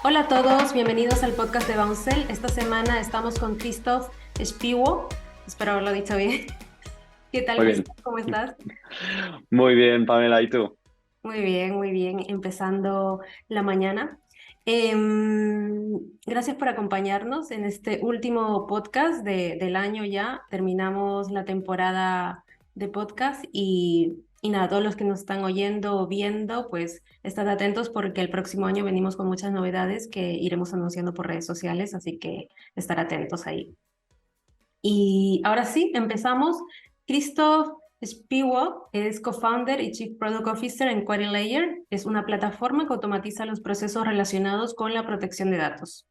Hola a todos, bienvenidos al podcast de Bouncel. Esta semana estamos con Christoph Spiwo. Espero haberlo dicho bien. ¿Qué tal, Muy bien. Christoph? ¿Cómo estás? Muy bien, Pamela, ¿y tú? Muy bien. Empezando la mañana. Gracias por acompañarnos en este último podcast del año ya. Terminamos la temporada de podcast y nada, todos los que nos están oyendo o viendo, pues estad atentos porque el próximo año venimos con muchas novedades que iremos anunciando por redes sociales, así que estar atentos ahí. Y ahora sí, empezamos. Christoph Spiewak es co-founder y Chief Product Officer en Query Layer. Es una plataforma que automatiza los procesos relacionados con la protección de datos.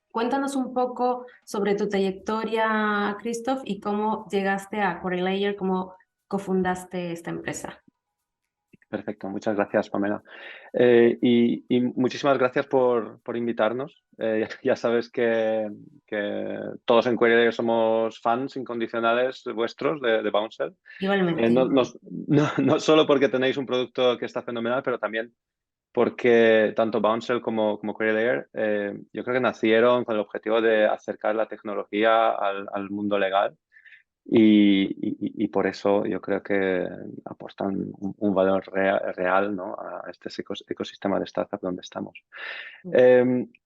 Cuéntanos un poco sobre tu trayectoria, Christoph, y cómo llegaste a Query Layer, cómo cofundaste esta empresa. Perfecto, muchas gracias, Pamela. Y muchísimas gracias por invitarnos. Ya sabes que todos en Query somos fans incondicionales vuestros de Bouncer. Igualmente. No solo porque tenéis un producto que está fenomenal, pero también porque tanto Bouncer como Query yo creo que nacieron con el objetivo de acercar la tecnología al mundo legal. Y por eso yo creo que aportan un valor real, ¿no? A este ecosistema de startup donde estamos.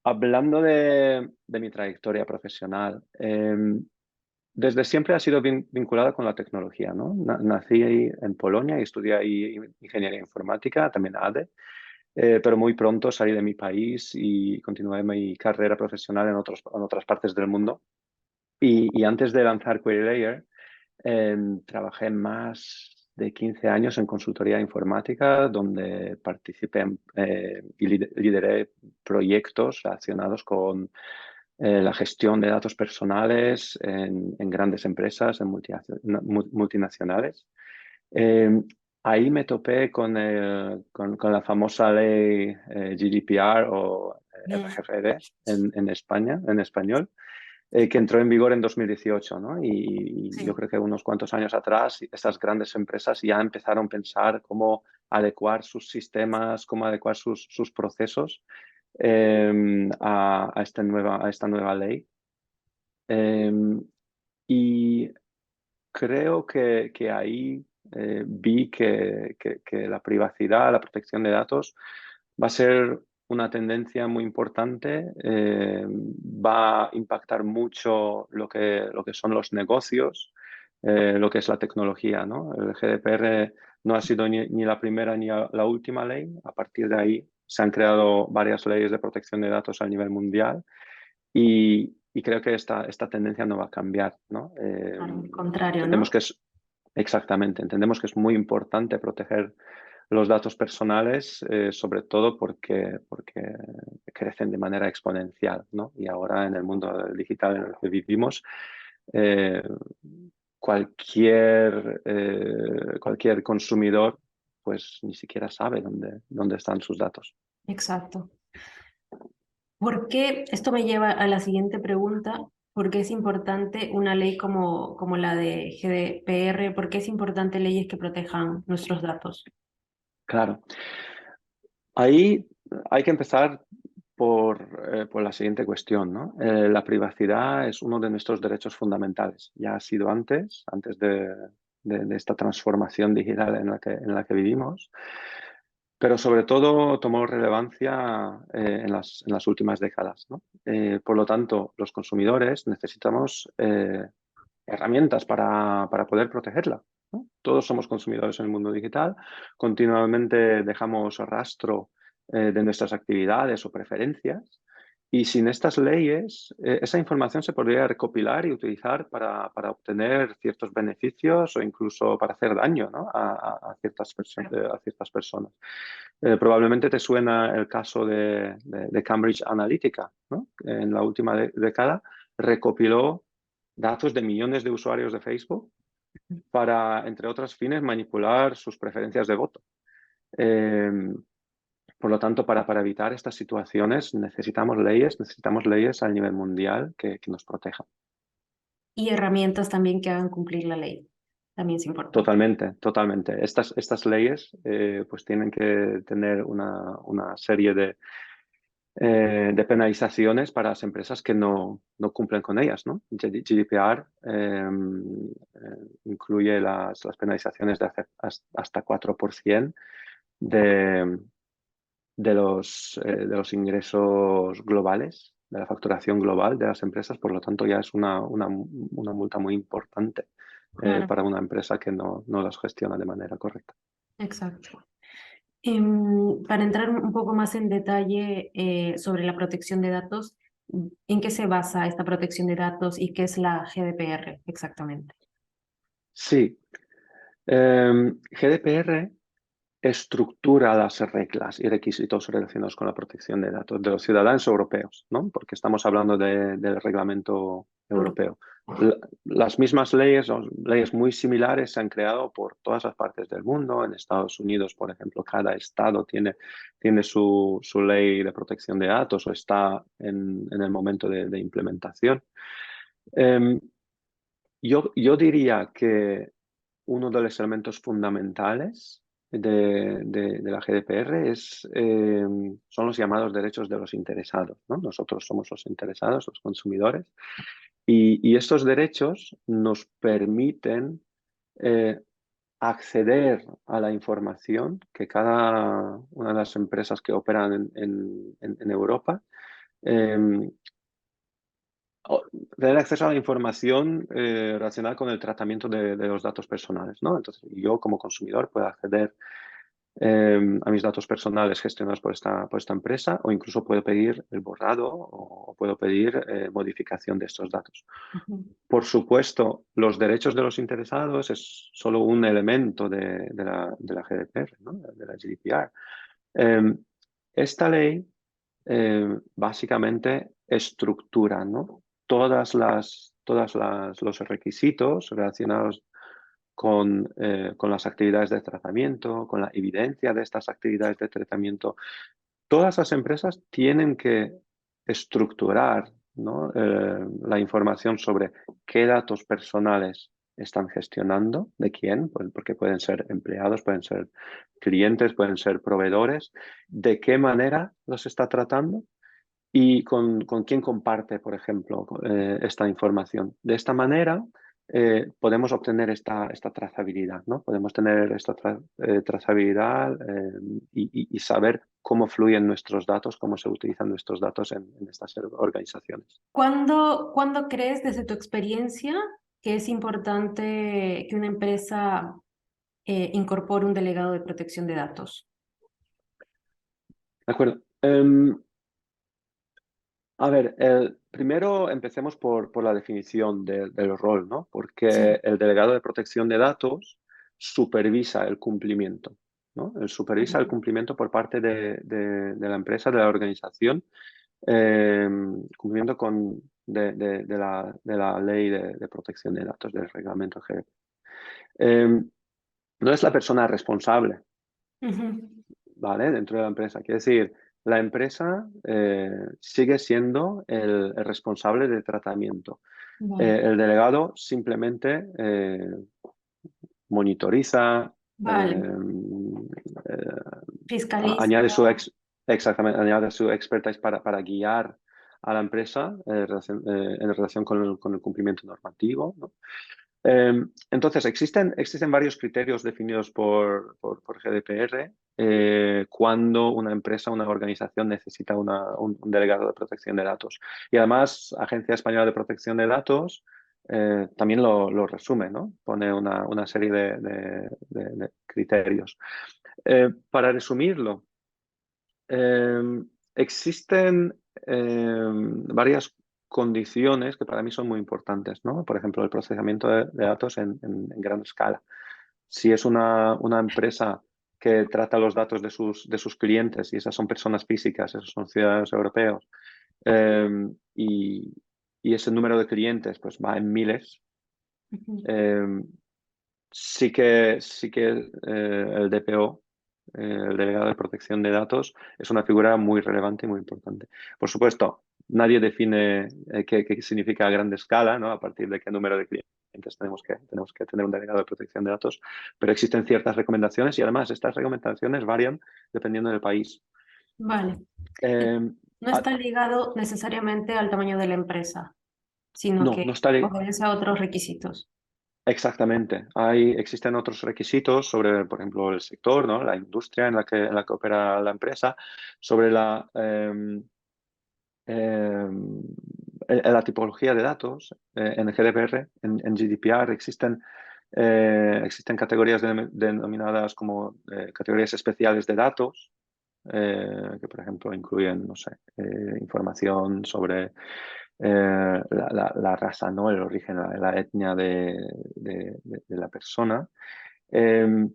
Hablando de mi trayectoria profesional, desde siempre ha sido vinculada con la tecnología, ¿no? Nací en Polonia y estudié ahí ingeniería informática, también ADE, pero muy pronto salí de mi país y continué mi carrera profesional en otras partes del mundo. Y antes de lanzar Query, trabajé más de 15 años en consultoría informática, donde participé y lideré proyectos relacionados con la gestión de datos personales en grandes empresas, en multinacionales. Eh, Ahí me topé con la famosa ley GDPR o Mm, RGPD en España, en español, que entró en vigor en 2018, ¿no? Y yo sí, creo que unos cuantos años atrás, estas grandes empresas ya empezaron a pensar cómo adecuar sus sistemas, cómo adecuar sus procesos a esta nueva ley. Eh, y creo que ahí vi que la privacidad, la protección de datos va a ser una tendencia muy importante, va a impactar mucho lo que son los negocios, lo que es la tecnología, ¿no? El GDPR no ha sido ni la primera ni la última ley. A partir de ahí se han creado varias leyes de protección de datos a nivel mundial y creo que esta tendencia no va a cambiar, ¿no? claro, al contrario, Entendemos ¿no? que es exactamente, entendemos que es muy importante proteger los datos personales, sobre todo porque crecen de manera exponencial, ¿no? Y ahora en el mundo digital en el que vivimos, eh, cualquier consumidor pues ni siquiera sabe dónde están sus datos. Exacto. ¿Por qué? Esto me lleva a la siguiente pregunta. ¿Por qué es importante una ley como la de GDPR? ¿Por qué es importante leyes que protejan nuestros datos? Claro, ahí hay que empezar por la siguiente cuestión, ¿no? La privacidad es uno de nuestros derechos fundamentales. Ya ha sido antes de esta transformación digital en la que vivimos, pero sobre todo tomó relevancia en las últimas décadas, ¿no? Por lo tanto, los consumidores necesitamos herramientas para poder protegerla, ¿no? Todos somos consumidores en el mundo digital, continuamente dejamos rastro de nuestras actividades o preferencias y sin estas leyes esa información se podría recopilar y utilizar para obtener ciertos beneficios o incluso para hacer daño, ¿no? A ciertas personas. Probablemente te suena el caso de Cambridge Analytica, ¿no? En la última década recopiló datos de millones de usuarios de Facebook para, entre otros fines, manipular sus preferencias de voto. Eh, por lo tanto, para evitar estas situaciones necesitamos leyes a nivel mundial que nos protejan. Y herramientas también que hagan cumplir la ley. También es importante. Totalmente, totalmente. Estas leyes pues tienen que tener una serie de penalizaciones para las empresas que no cumplen con ellas, ¿no? GDPR incluye las penalizaciones de hasta 4% de, de los ingresos globales, de la facturación global de las empresas. Por lo tanto, ya es una multa muy importante Claro, para una empresa que no las gestiona de manera correcta. exacto. Para entrar un poco más en detalle sobre la protección de datos, ¿en qué se basa esta protección de datos y qué es la GDPR exactamente? Sí, GDPR estructura las reglas y requisitos relacionados con la protección de datos de los ciudadanos europeos, ¿no? Porque estamos hablando del reglamento europeo. Las mismas leyes, o leyes muy similares, se han creado por todas las partes del mundo. En Estados Unidos, por ejemplo, cada estado tiene su ley de protección de datos o está en el momento de implementación. Em, yo diría que uno de los elementos fundamentales de la GDPR son los llamados derechos de los interesados, ¿no? Nosotros somos los interesados, los consumidores, y estos derechos nos permiten eh, acceder a la información que cada una de las empresas que operan en Europa eh, tener acceso a la información relacionada con el tratamiento de los datos personales, ¿no? Entonces, yo como consumidor puedo acceder a mis datos personales gestionados por esta empresa o incluso puedo pedir el borrado o puedo pedir modificación de estos datos. Ujú. Por supuesto, los derechos de los interesados es solo un elemento de la GDPR, ¿no? De la GDPR. Eh, esta ley básicamente estructura, ¿no? Los requisitos relacionados con las actividades de tratamiento, con la evidencia de estas actividades de tratamiento. Todas las empresas tienen que estructurar, ¿no? La información sobre qué datos personales están gestionando, de quién, pues porque pueden ser empleados, pueden ser clientes, pueden ser proveedores, de qué manera los está tratando y con quién comparte, por ejemplo, esta información. De esta manera podemos obtener esta trazabilidad, ¿no? Podemos tener esta trazabilidad y saber cómo fluyen nuestros datos, cómo se utilizan nuestros datos en estas organizaciones. ¿Cuándo crees desde tu experiencia que es importante que una empresa incorpore un delegado de protección de datos? De acuerdo. A ver, primero empecemos por la definición del rol, ¿no? Porque Sí. el delegado de protección de datos supervisa el cumplimiento, ¿no? Él supervisa el Ujú. cumplimiento por parte de la empresa, de la organización, cumplimiento de la ley de protección de datos, del reglamento GDPR. No es la persona responsable, Ujú. ¿vale? Dentro de la empresa. Quiere decir, la empresa sigue siendo el responsable de tratamiento. Vale, El delegado simplemente monitoriza, vale. eh, Fiscaliza. añade exactamente, añade su expertise para guiar a la empresa en relación con el cumplimiento normativo, ¿no? Entonces, existen varios criterios definidos por GDPR cuando una empresa, una organización necesita un delegado de protección de datos. Y además, Agencia Española de Protección de Datos también lo resume, ¿no? Pone una serie de criterios. Para resumirlo, existen varias condiciones que para mí son muy importantes, ¿no? Por ejemplo, el procesamiento de datos en gran escala. Si es una empresa que trata los datos de sus clientes y esas son personas físicas, esos son ciudadanos europeos, eh, y, y ese número de clientes pues va en miles, Ujú. eh, sí que el DPO, el delegado de protección de datos, es una figura muy relevante y muy importante. Por supuesto, nadie define qué significa a gran escala, ¿no? A partir de qué número de clientes tenemos que tener un delegado de protección de datos, pero existen ciertas recomendaciones y además estas recomendaciones varían dependiendo del país. Vale. Eh, No está ligado necesariamente al tamaño de la empresa, sino No, que no está. obedece a otros requisitos. Exactamente. Existen otros requisitos sobre, por ejemplo, el sector, ¿no? La industria en la que opera la empresa, sobre em, la tipología de datos. En el GDPR, en GDPR existen categorías denominadas como categorías especiales de datos, que por ejemplo incluyen, no sé, información sobre la raza, ¿no? El origen, la etnia de la persona. Eh,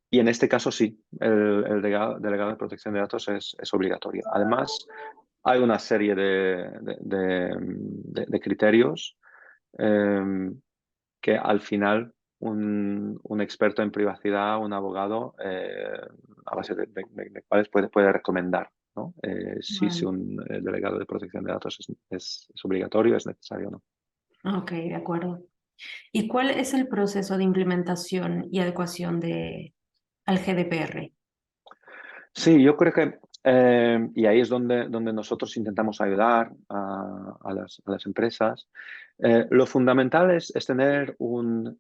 y en este caso sí, el delegado de protección de datos es obligatorio. Además, hay una serie de criterios eh, que al final un experto en privacidad, un abogado, a base de cuáles puede recomendar, ¿no? Si Vale. un delegado de protección de datos es obligatorio, es necesario o no. Ok, de acuerdo. ¿Y cuál es el proceso de implementación y adecuación al GDPR? Sí, yo creo que, y ahí es donde nosotros intentamos ayudar a las empresas. Lo fundamental es tener un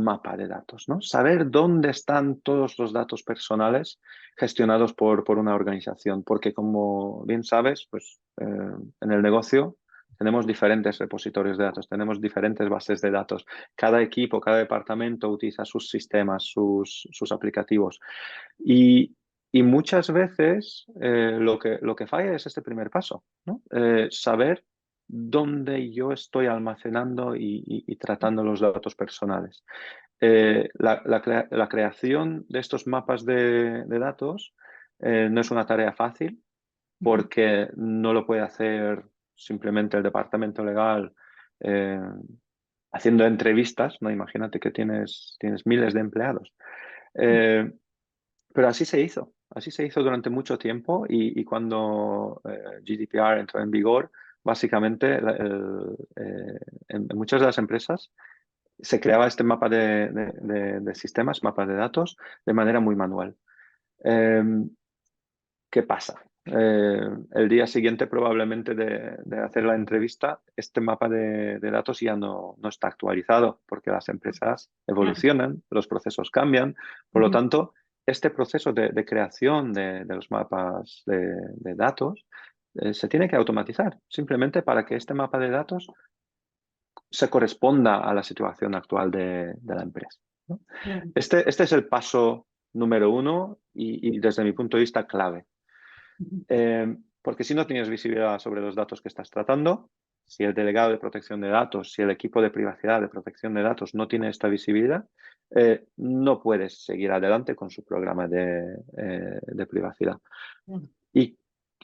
mapa de datos, ¿no? Saber dónde están todos los datos personales gestionados por una organización, porque como bien sabes, pues en el negocio tenemos diferentes repositorios de datos, tenemos diferentes bases de datos. Cada equipo, cada departamento utiliza sus sistemas, sus aplicativos. Y, y muchas veces lo que falla es este primer paso, ¿no? Saber dónde yo estoy almacenando y tratando los datos personales. La creación de estos mapas de datos no es una tarea fácil porque no lo puede hacer simplemente el departamento legal eh, haciendo entrevistas, ¿no? Imagínate que tienes miles de empleados. Eh, pero así se hizo durante mucho tiempo y cuando GDPR entró en vigor, básicamente en muchas de las empresas se creaba este mapa de sistemas, mapas de datos, de manera muy manual. Eh, ¿Qué pasa? El día siguiente probablemente de hacer la entrevista, este mapa de datos ya no está actualizado porque las empresas Claro. evolucionan, los procesos cambian. Por lo Ujú. tanto, este proceso de creación de los mapas de datos se tiene que automatizar simplemente para que este mapa de datos se corresponda a la situación actual de la empresa, ¿no? Claro. Este es el paso número uno y desde mi punto de vista clave. Ujú. Porque si no tienes visibilidad sobre los datos que estás tratando, si el delegado de protección de datos, si el equipo de privacidad de protección de datos no tiene esta visibilidad, no puedes seguir adelante con su programa de privacidad. Claro. ¿Y,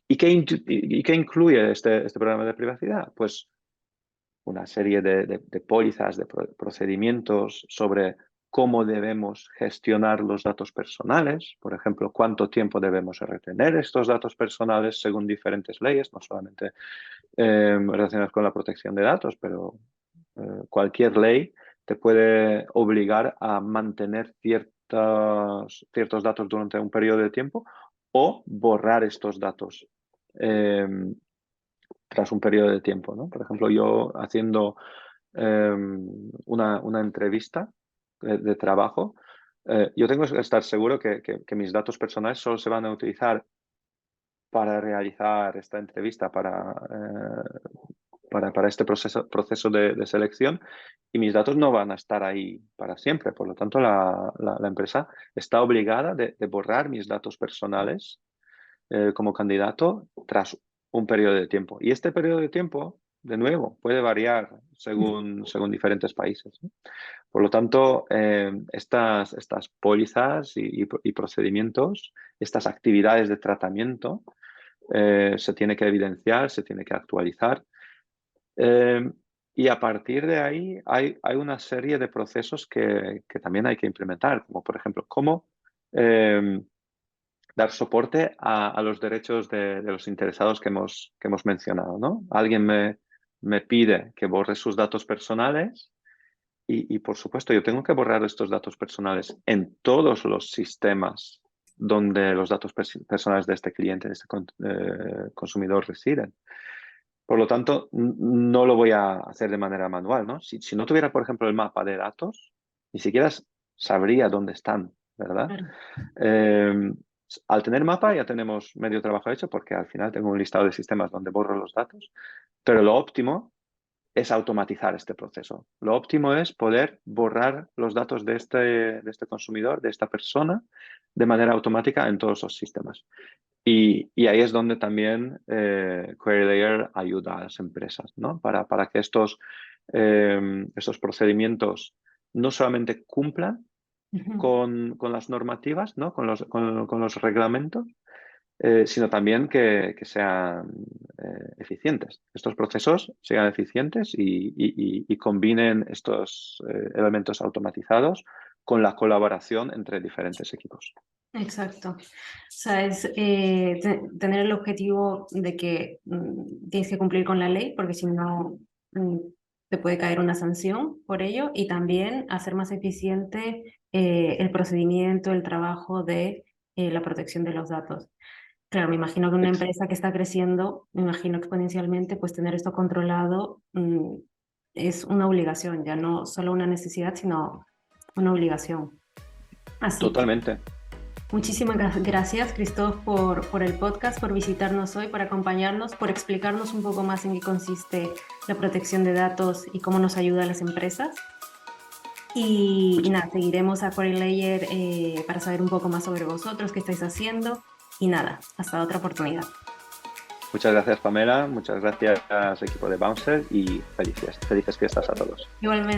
y qué incluye este programa de privacidad? Pues una serie de pólizas, de procedimientos sobre cómo debemos gestionar los datos personales, por ejemplo, cuánto tiempo debemos retener estos datos personales según diferentes leyes, no solamente relacionadas con la protección de datos, pero cualquier ley te puede obligar a mantener ciertos datos durante un periodo de tiempo o borrar estos datos eh, tras un periodo de tiempo, ¿no? Por ejemplo, yo haciendo una entrevista de trabajo, yo tengo que estar seguro que mis datos personales solo se van a utilizar para realizar esta entrevista, para este proceso de selección y mis datos no van a estar ahí para siempre. Por lo tanto, la empresa está obligada de borrar mis datos personales como candidato tras un periodo de tiempo. Y este periodo de tiempo, de nuevo, puede variar según diferentes países, ¿no? Por lo tanto, estas pólizas y procedimientos, estas actividades de tratamiento, se tiene que evidenciar, se tiene que actualizar. Eh, y a partir de ahí hay una serie de procesos que también hay que implementar, como por ejemplo, cómo dar soporte a los derechos de los interesados que hemos mencionado, ¿no? Alguien me pide que borre sus datos personales por supuesto yo tengo que borrar estos datos personales en todos los sistemas donde los datos personales de este cliente, de este consumidor residen. Por lo tanto, no lo voy a hacer de manera manual, ¿no? Si no tuviera, por ejemplo, el mapa de datos, ni siquiera sabría dónde están, ¿verdad? Claro. Eh, Al tener mapa ya tenemos medio trabajo hecho porque al final tengo un listado de sistemas donde borro los datos, pero lo óptimo es automatizar este proceso. Lo óptimo es poder borrar los datos de este consumidor, de esta persona, de manera automática en todos los sistemas. Y ahí es donde también Query Layer ayuda a las empresas, ¿no? Para que estos procedimientos no solamente cumplan Ujú. con las normativas, ¿no? Con los reglamentos, sino también que sean eficientes. Estos procesos sean eficientes y combinen estos elementos automatizados con la colaboración entre diferentes equipos. Exacto. O sea, es tener el objetivo de que tienes que cumplir con la ley, porque si no te puede caer una sanción por ello, y también hacer más eficiente el procedimiento, el trabajo de la protección de los datos. Claro, me imagino que una Ex- empresa que está creciendo, me imagino exponencialmente, pues tener esto controlado es una obligación, ya no solo una necesidad, sino una obligación. Así que Totalmente. muchísimas gracias, Christoph, por el podcast, por visitarnos hoy, por acompañarnos, por explicarnos un poco más en qué consiste la protección de datos y cómo nos ayuda a las empresas. Y Much- nada, seguiremos a Query Layer para saber un poco más sobre vosotros, qué estáis haciendo. Y nada, hasta otra oportunidad. Muchas gracias, Pamela. Muchas gracias, equipo de Bouncer, y felices fiestas a todos. Igualmente.